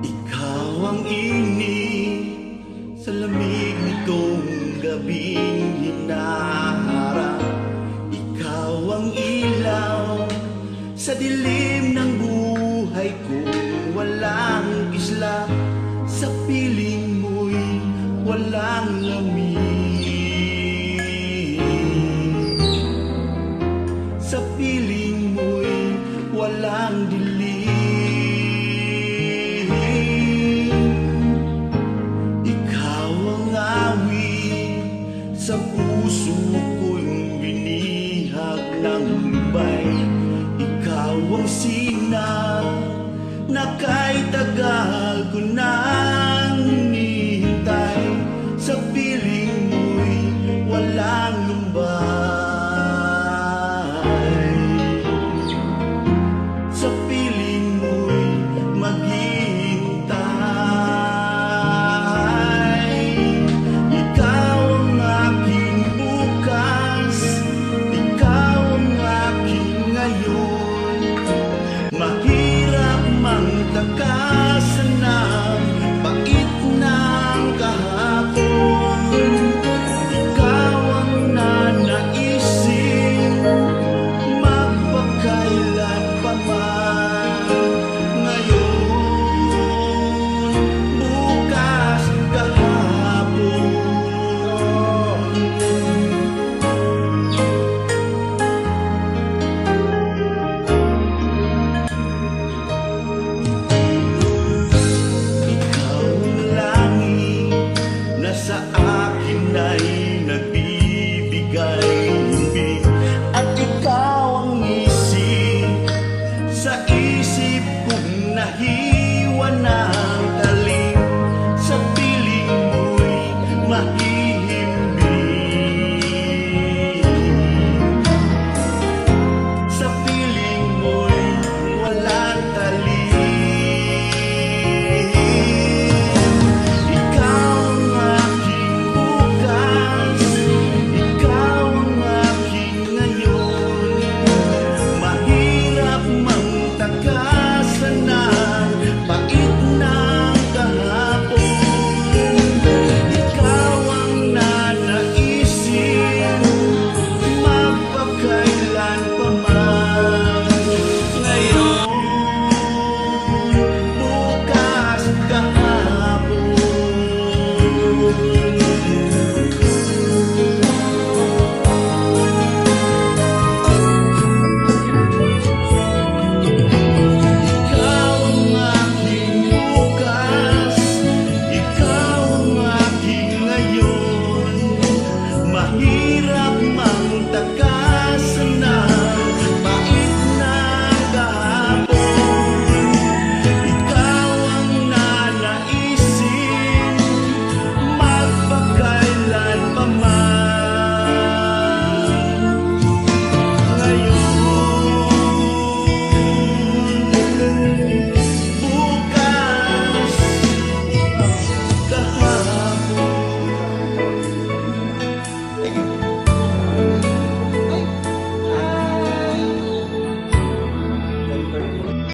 Ikaw ang init sa lamig nitong gabing hinaharap. Ikaw ang ilaw sa dilim ng buhay ko. Walang isla sa piling mo'y walang lamig. Sa piling mo'y walang dilim. Ikaw ang awit sa puso ko'y binihag ng lumbay. Ikaw ang sinag na kahit tagal ko na